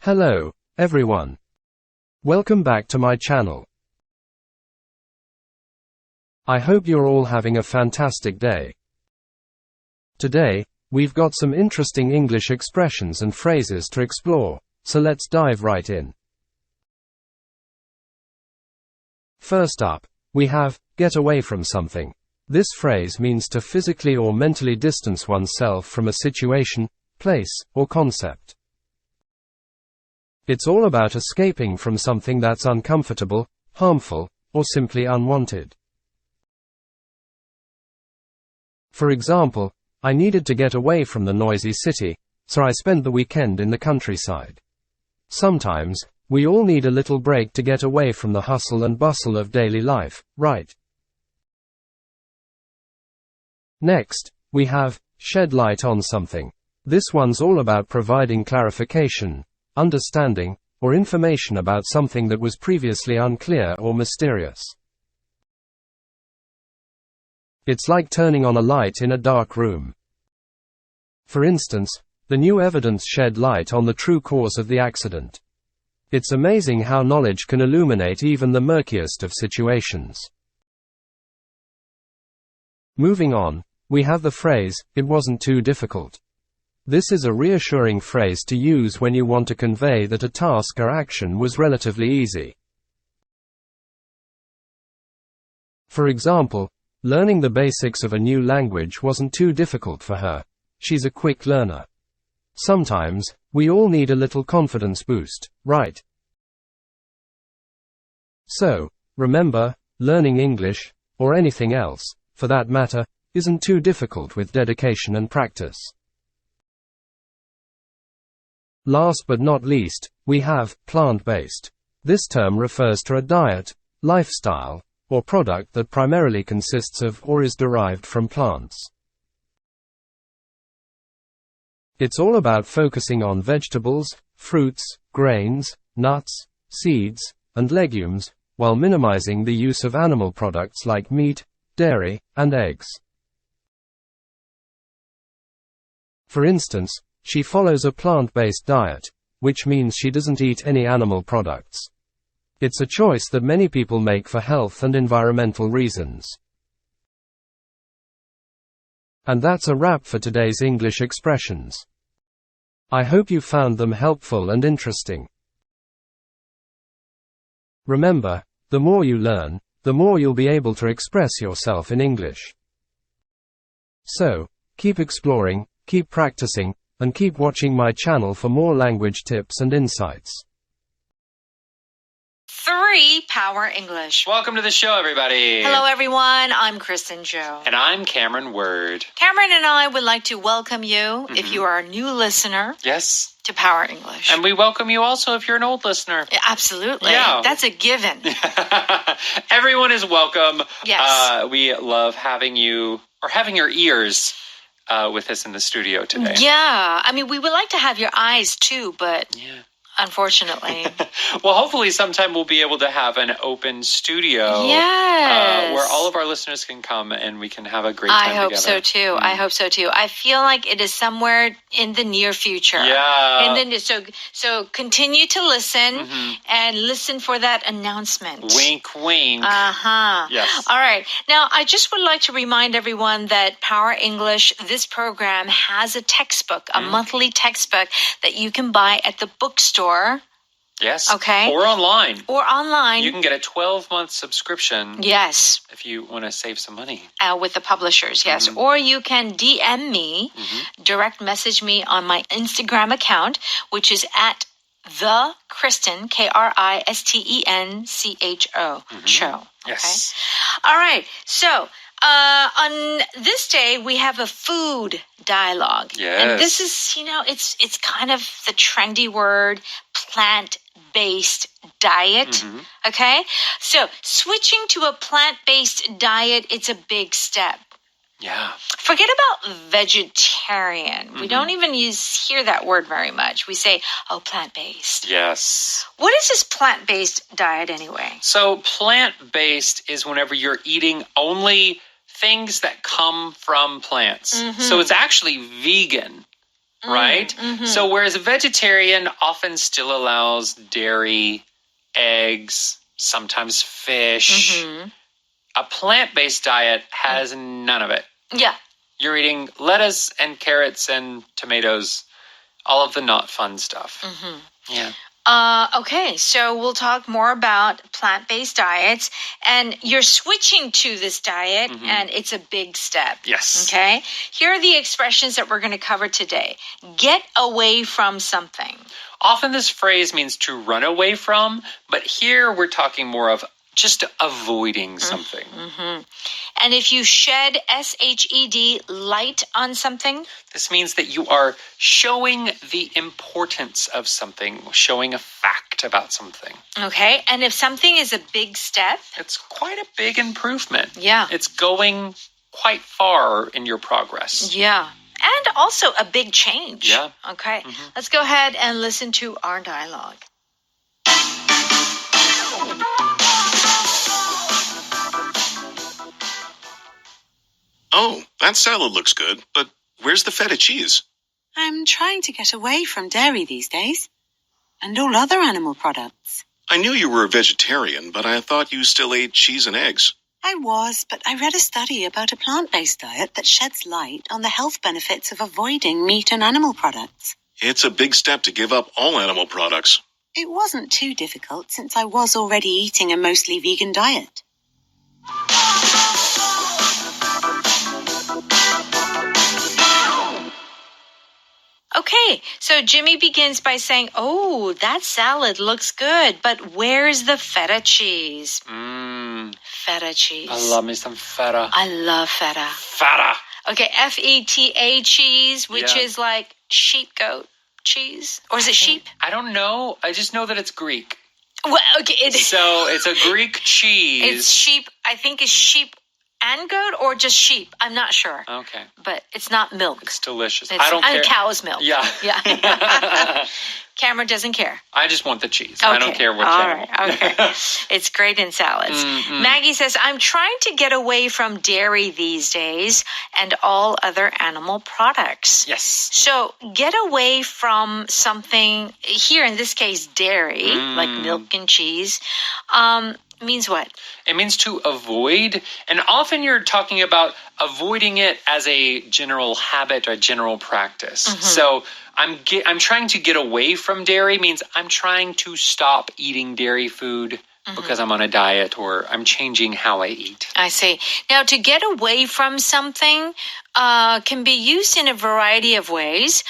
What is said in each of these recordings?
Hello, everyone. Welcome back to my channel. I hope you're all having a fantastic day. Today, we've got some interesting English expressions and phrases to explore, so let's dive right in. First up, we have, get away from something. This phrase means to physically or mentally distance oneself from a situation, place, or concept. It's all about escaping from something that's uncomfortable, harmful, or simply unwanted. For example, I needed to get away from the noisy city, so I spent the weekend in the countryside. Sometimes, we all need a little break to get away from the hustle and bustle of daily life, right? Next, we have, shed light on something. This one's all about providing clarification, understanding, or information about something that was previously unclear or mysterious. It's like turning on a light in a dark room. For instance, the new evidence shed light on the true cause of the accident. It's amazing how knowledge can illuminate even the murkiest of situations. Moving on, we have the phrase, it wasn't too difficult. This is a reassuring phrase to use when you want to convey that a task or action was relatively easy. For example, learning the basics of a new language wasn't too difficult for her. She's a quick learner. Sometimes, we all need a little confidence boost, right? So, remember, learning English, or anything else, for that matter, isn't too difficult with dedication and practice. Last but not least, we have, plant-based. This term refers to a diet, lifestyle, or product that primarily consists of or is derived from plants. It's all about focusing on vegetables, fruits, grains, nuts, seeds, and legumes, while minimizing the use of animal products like meat, dairy, and eggs. For instance, she follows a plant-based diet, which means she doesn't eat any animal products. It's a choice that many people make for health and environmental reasons. And that's a wrap for today's English expressions. I hope you found them helpful and interesting. Remember, the more you learn, the more you'll be able to express yourself in English. So, keep exploring, keep practicing, and keep watching my channel for more language tips and insights. 3 Power English. Welcome to the show, everybody. Hello, everyone. I'm Kristen Joe. And I'm Cameron Word. Cameron and I would like to welcome you, if you are a new listener, Yes. to Power English. And we welcome you also if you're an old listener. Absolutely. Yeah. That's a given. Everyone is welcome. Yes. We love having you, or having your ears with us in the studio today. Yeah. I mean, we would like to have your eyes too, but unfortunately. Well, hopefully sometime we'll be able to have an open studio. Yes. Where all of our listeners can come and we can have a great time together. I hope so too. I hope so too. I feel like it is somewhere in the near future. Yeah. And then so continue to listen and listen for that announcement. Wink, wink. Yes. All right. Now, I just would like to remind everyone that Power English, this program, has a textbook, a monthly textbook that you can buy at the bookstore. Yes. Okay. Or online. Or online. You can get a 12-month subscription. Yes. If you want to save some money. With the publishers, yes. Or you can DM me, direct message me on my Instagram account, which is at the Kristen, KRISTENCHO, show. Yes. Okay. All right. So, on this day, we have a food dialogue. Yes. And this is, it's kind of the trendy word, plant-based diet. Okay? So, switching to a plant-based diet, it's a big step. Yeah. Forget about vegetarian. We don't even hear that word very much. We say, plant-based. Yes. What is this plant-based diet anyway? So plant-based is whenever you're eating only things that come from plants. So it's actually vegan. right? So whereas a vegetarian often still allows dairy, eggs, sometimes fish, a plant-based diet has none of it. Yeah. You're eating lettuce and carrots and tomatoes, all of the not fun stuff. Yeah. Okay, so we'll talk more about plant-based diets, and you're switching to this diet, and it's a big step. Yes. Okay, here are the expressions that we're going to cover today. Get away from something. Often this phrase means to run away from, but here we're talking more of just avoiding something. And if you shed, S-H-E-D, light on something. This means that you are showing the importance of something, showing a fact about something. Okay, and if something is a big step. It's quite a big improvement. Yeah. It's going quite far in your progress. Yeah, and also a big change. Yeah. Okay, let's go ahead and listen to our dialogue. Oh, that salad looks good, but where's the feta cheese? I'm trying to get away from dairy these days, and all other animal products. I knew you were a vegetarian, but I thought you still ate cheese and eggs. I was, but I read a study about a plant-based diet that sheds light on the health benefits of avoiding meat and animal products. It's a big step to give up all animal products. It wasn't too difficult since I was already eating a mostly vegan diet. Okay, so Jimmy begins by saying, oh, that salad looks good, but where's the feta cheese? Feta cheese. I love me some feta. I love feta. Feta. Okay, F-E-T-A cheese, which Yeah. is like sheep goat cheese. Or is it sheep? I don't know. I just know that it's Greek. Well, okay, So it's a Greek cheese. it's sheep. I think it's sheep and goat or just sheep. I'm not sure. Okay. But it's not milk. It's delicious. It's I don't care. cow's milk. Yeah. Yeah. Cameron doesn't care. I just want the cheese. Okay. I don't care what All channel. right. Okay. It's great in salads. Maggie says, I'm trying to get away from dairy these days and all other animal products. Yes. So get away from something, here in this case, dairy, like milk and cheese, means what? It means to avoid, and often you're talking about avoiding it as a general habit or general practice. So I'm trying to get away from dairy means I'm trying to stop eating dairy food because I'm on a diet or I'm changing how I eat. I see. Now, to get away from something can be used in a variety of ways.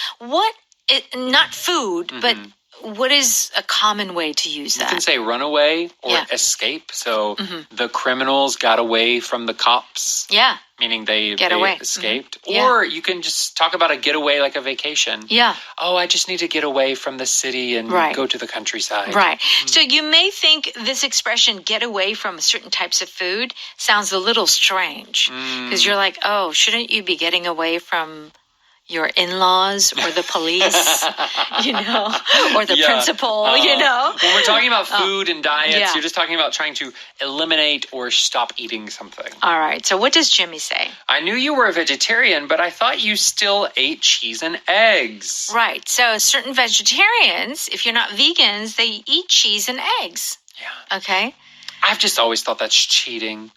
Not food, but what is a common way to use You that? can say run away or Yeah. escape. So the criminals got away from the cops, Yeah. meaning they away. escaped. Yeah. Or you can just talk about a getaway like a vacation. Yeah. Oh, I just need to get away from the city and Right. go to the countryside. Right. So you may think this expression, get away from certain types of food, sounds a little strange because you're like, oh, shouldn't you be getting away from your in-laws or the police, or the Yeah. principal, When we're talking about food and diets, Yeah. you're just talking about trying to eliminate or stop eating something. All right. So what does Jimmy say? I knew you were a vegetarian, but I thought you still ate cheese and eggs. Right. So certain vegetarians, if you're not vegans, they eat cheese and eggs. Yeah. Okay. I've just always thought that's cheating.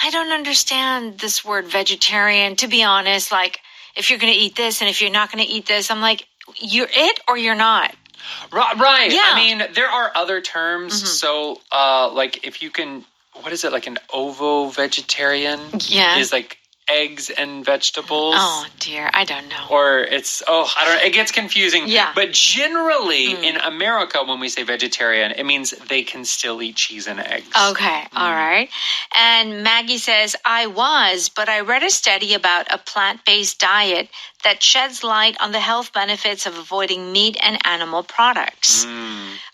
I don't understand this word vegetarian, to be honest. Like, if you're going to eat this and if you're not going to eat this, I'm like, you're it or you're not. Right. Yeah. I mean, there are other terms. So, like, if you can, what is it, like an ovo-vegetarian? Yeah. Is like eggs and vegetables. Oh, dear. I don't know. Or it's, I don't know. It gets confusing. Yeah. But generally, in America, when we say vegetarian, it means they can still eat cheese and eggs. Okay. All right. And Maggie says, I was, but I read a study about a plant-based diet that sheds light on the health benefits of avoiding meat and animal products.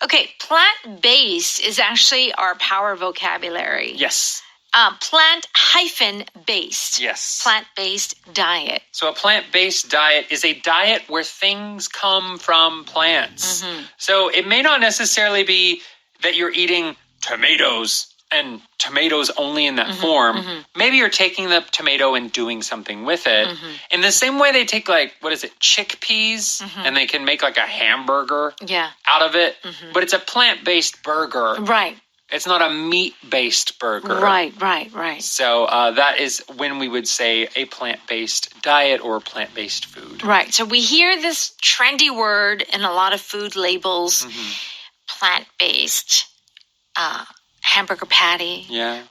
Okay. Plant-based is actually our power vocabulary. Yes. Plant-based. Yes. Plant-based diet. So a plant-based diet is a diet where things come from plants. So it may not necessarily be that you're eating tomatoes and tomatoes only in that form, maybe you're taking the tomato and doing something with it. In the same way they take like, what is it, chickpeas, and they can make like a hamburger out of it, but it's a plant-based burger. Right. It's not a meat-based burger. Right. So that is when we would say a plant-based diet or plant-based food. Right. So we hear this trendy word in a lot of food labels, plant-based hamburger patty,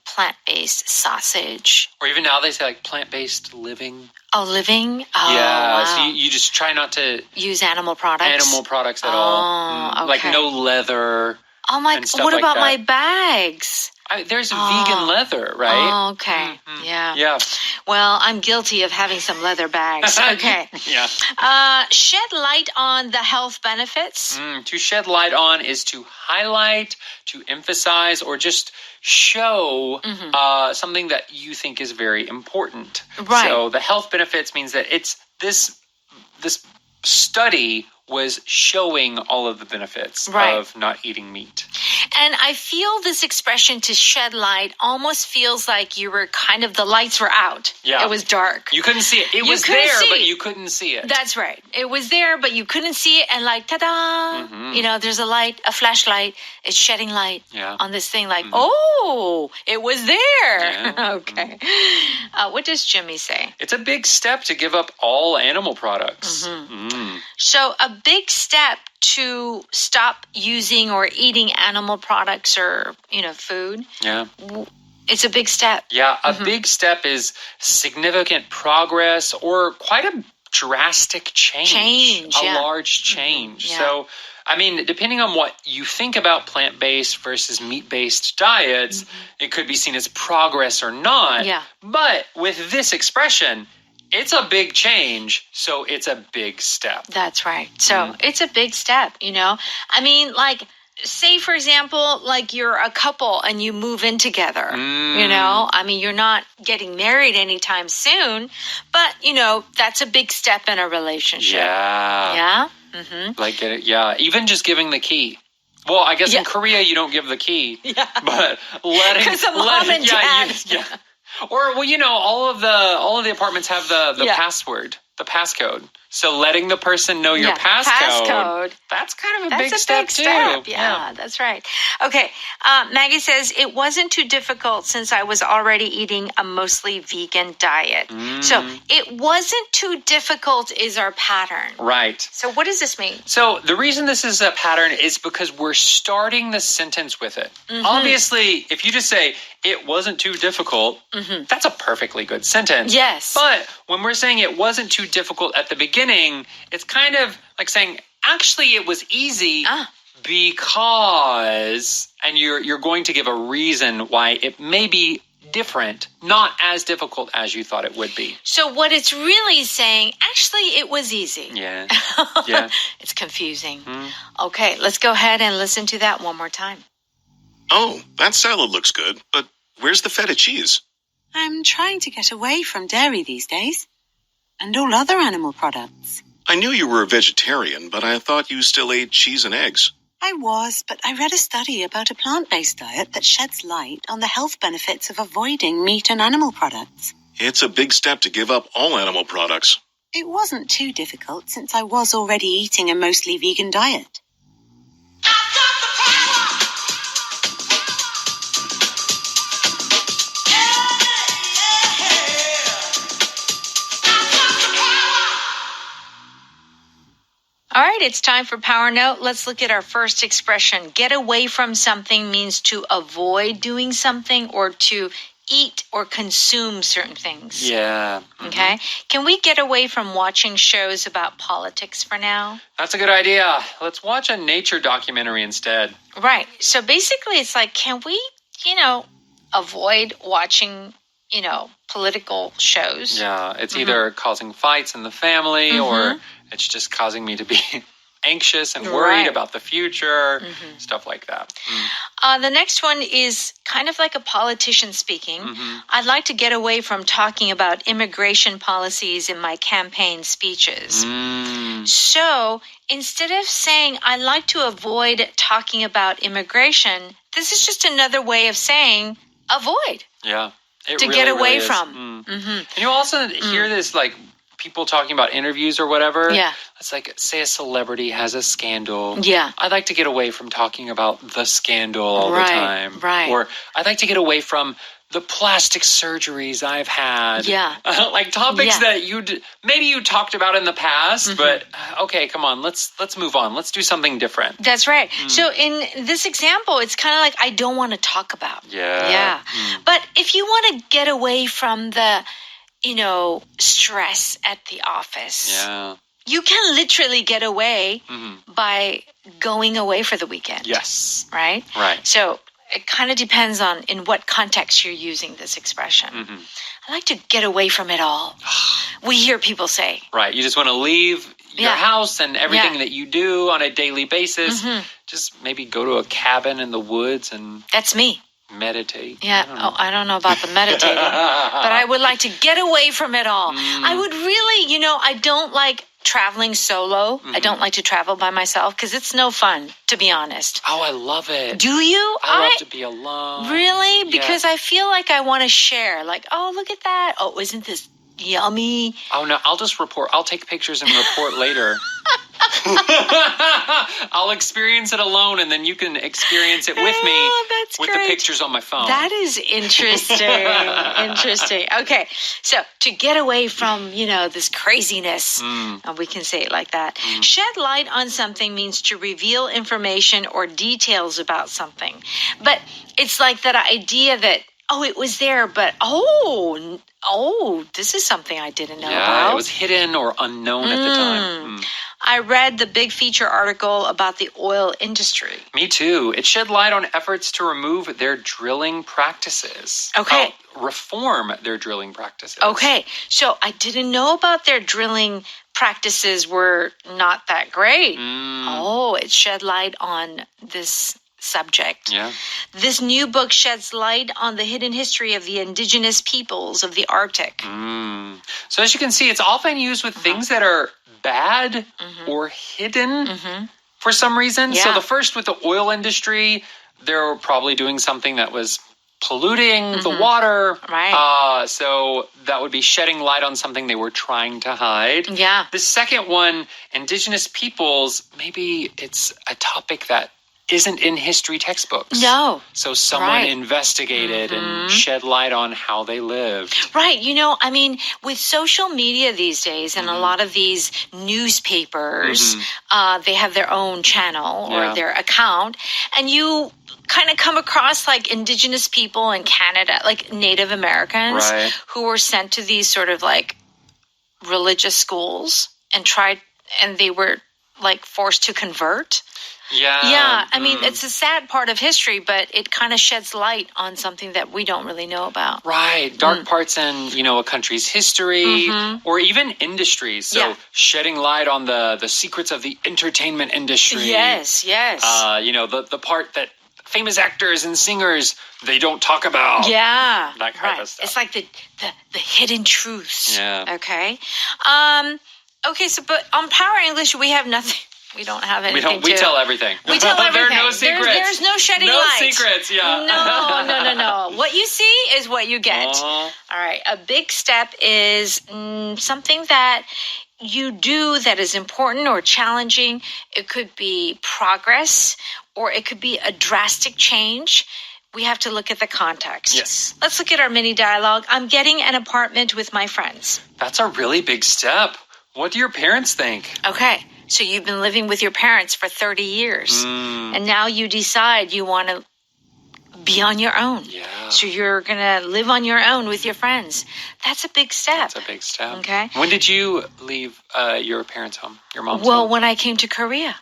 plant-based sausage. Or even now they say like plant-based living. Oh, living? Oh, yeah, wow. so you just try not to use animal products. At all. Okay. Like no leather. Oh my! And stuff what like about that. my bags? There's vegan leather, right? Oh, okay. Yeah. Yeah. Well, I'm guilty of having some leather bags. Okay. Shed light on the health benefits. To shed light on is to highlight, to emphasize, or just show something that you think is very important. Right. So the health benefits means that it's this study was showing all of the benefits of not eating meat. And I feel this expression to shed light almost feels like you were the lights were out. Yeah. It was dark. You couldn't see it. It was there, but you couldn't see it. That's right. It was there, but you couldn't see it. And like, ta-da! You know, there's a light, a flashlight. It's shedding light on this thing like, oh, it was there. Yeah. Okay. What does Jimmy say? It's a big step to give up all animal products. So a big step to stop using or eating animal products or, food. Yeah. It's a big step. Yeah, a big step is significant progress or quite a drastic change. A large change. Yeah. So, I mean, depending on what you think about plant-based versus meat-based diets, it could be seen as progress or not. Yeah. But with this expression, it's a big change, so it's a big step. That's right. So it's a big step, I mean, like, say, for example, like you're a couple and you move in together, I mean, you're not getting married anytime soon, but, that's a big step in a relationship. Yeah. Yeah? Like, even just giving the key. Well, I guess in Korea you don't give the key. Yeah. But letting... Because of mom and dad. Or, all of the apartments have the password, the passcode. So letting the person know your passcode, that's kind of a big step too. Yeah, that's right. Okay, Maggie says, it wasn't too difficult since I was already eating a mostly vegan diet. So it wasn't too difficult is our pattern. Right. So what does this mean? So the reason this is a pattern is because we're starting the sentence with it. Obviously, if you just say, it wasn't too difficult, that's a perfectly good sentence. Yes. But when we're saying it wasn't too difficult at the beginning, it's kind of like saying, actually, it was easy because, and you're going to give a reason why it may be different, not as difficult as you thought it would be. So what it's really saying, actually, it was easy. Yeah. It's confusing. Okay, let's go ahead and listen to that one more time. Oh, that salad looks good, but where's the feta cheese? I'm trying to get away from dairy these days. And all other animal products. I knew you were a vegetarian, but I thought you still ate cheese and eggs. I was, but I read a study about a plant-based diet that sheds light on the health benefits of avoiding meat and animal products. It's a big step to give up all animal products. It wasn't too difficult since I was already eating a mostly vegan diet. All right, it's time for Power Note. Let's look at our first expression. Get away from something means to avoid doing something or to eat or consume certain things. Yeah. Okay. Can we get away from watching shows about politics for now? That's a good idea. Let's watch a nature documentary instead. Right. So basically it's like, can we, avoid watching, political shows? Yeah. It's either causing fights in the family or it's just causing me to be anxious and worried Right. about the future, stuff like that. The next one is kind of like a politician speaking. I'd like to get away from talking about immigration policies in my campaign speeches. So instead of saying, I like to avoid talking about immigration, this is just another way of saying avoid. Yeah. It To really, get away really is. from. And you also hear this, like, people talking about interviews or whatever. Yeah. It's like, say a celebrity has a scandal. Yeah. I'd like to get away from talking about the scandal all Right, the time. right. Or I'd like to get away from the plastic surgeries I've had. Yeah. Like topics Yeah. that maybe you talked about in the past, but okay, come on, let's move on. Let's do something different. That's right. So in this example, it's kind of like I don't want to talk about. Yeah. Yeah. But if you want to get away from the, stress at the office, Yeah. you can literally get away by going away for the weekend. Yes. Right? Right. So it kind of depends on in what context you're using this expression. I like to get away from it all. We hear people say. Right. You just want to leave your Yeah. house and everything Yeah. that you do on a daily basis. Just maybe go to a cabin in the woods and That's me. meditate. Yeah. I don't know about the meditating, but I would like to get away from it all. I would really, I don't like traveling solo. I don't like to travel by myself because it's no fun, to be honest. Oh, I love it. Do you? I love to be alone. Really? Yeah. Because I feel like I want to share. Like, oh, look at that. Oh, isn't this yummy? Oh, no, I'll just report. I'll take pictures and report later. I'll experience it alone, and then you can experience it with me Oh, that's with great. the pictures on my phone. That is interesting. Interesting. Okay. So to get away from, this craziness, we can say it like that. Shed light on something means to reveal information or details about something. But it's like that idea that, it was there, but this is something I didn't know about. It was hidden or unknown at the time. I read the big feature article about the oil industry. Me too. It shed light on efforts to remove their drilling practices. Okay. Reform their drilling practices. Okay, so I didn't know about their drilling practices were not that great. It shed light on this subject. Yeah. This new book sheds light on the hidden history of the indigenous peoples of the Arctic. So as you can see, it's often used with things that are bad or hidden for some reason. Yeah. So the first with the oil industry, they're probably doing something that was polluting the water. Right. So that would be shedding light on something they were trying to hide. Yeah. The second one, indigenous peoples, maybe it's a topic that isn't in history textbooks. No. So someone Right. investigated and shed light on how they lived. Right. With social media these days and a lot of these newspapers, they have their own channel or Yeah. their account. And you kind of come across like indigenous people in Canada, like Native Americans Right. who were sent to these sort of like religious schools and they were like forced to convert. Yeah. It's a sad part of history, but it kind of sheds light on something that we don't really know about. Right. Dark parts in, a country's history or even industries. So Yeah. shedding light on the secrets of the entertainment industry. Yes. The part that famous actors and singers, they don't talk about. Yeah. That kind right. of stuff. It's like the hidden truths. Yeah. Okay. But on Power English, we have nothing. We don't have anything We tell everything. We tell everything. There are no secrets. There's no shedding no light. No secrets, yeah. No. What you see is what you get. All right. A big step is something that you do that is important or challenging. It could be progress or it could be a drastic change. We have to look at the context. Yes. Let's look at our mini dialogue. I'm getting an apartment with my friends. That's a really big step. What do your parents think? Okay. So you've been living with your parents for 30 years. And now you decide you want to be on your own. Yeah. So you're going to live on your own with your friends. That's a big step. That's a big step. Okay. When did you leave your parents' home, your mom's home? Well, when I came to Korea.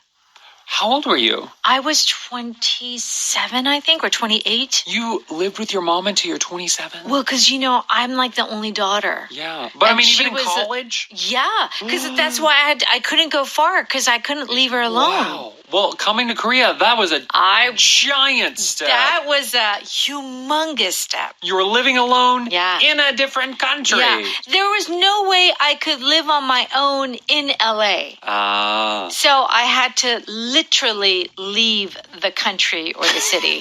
How old were you? I was 27, I think, or 28. You lived with your mom until you're 27? Well, because, I'm like the only daughter. Yeah. But And even she in was, college? Yeah, because that's why I couldn't go far, because I couldn't leave her alone. Wow. Well, coming to Korea, that was a giant step. That was a humongous step. You were living alone Yeah. in a different country. Yeah, there was no way I could live on my own in LA. Ah. So I had to literally leave the country or the city.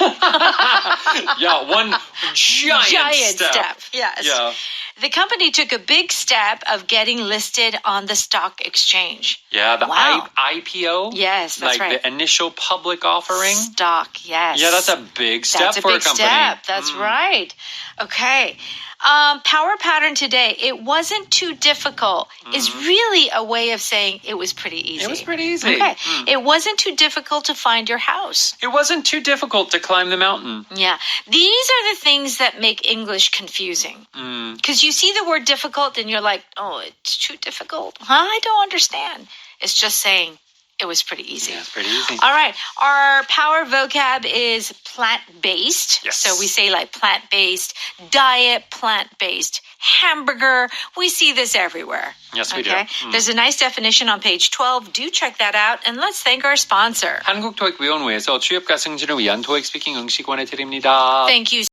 Yeah, one giant step. Yes. Yeah. The company took a big step of getting listed on the stock exchange. Yeah, the Wow. IPO. Yes, that's like right. the initial public offering. Stock, yes. Yeah, that's a big step That's a for big a company. step. That's right. Okay. Power pattern today. It wasn't too difficult. Is really a way of saying it was pretty easy. It was pretty easy. Okay. It wasn't too difficult to find your house. It wasn't too difficult to climb the mountain. Yeah. These are the things that make English confusing. Because you see the word difficult and you're like, oh, it's too difficult. Huh? I don't understand. It's just saying it was pretty easy. Yeah, it's pretty easy. All right. Our power vocab is plant-based. Yes. So we say like plant-based, diet, plant-based, hamburger. We see this everywhere. Yes, we do. There's a nice definition on page 12. Do check that out. And let's thank our sponsor. 한국토익위원회에서 취업과 승진을 위한 토익 스피킹 응시권을 드립니다. Thank you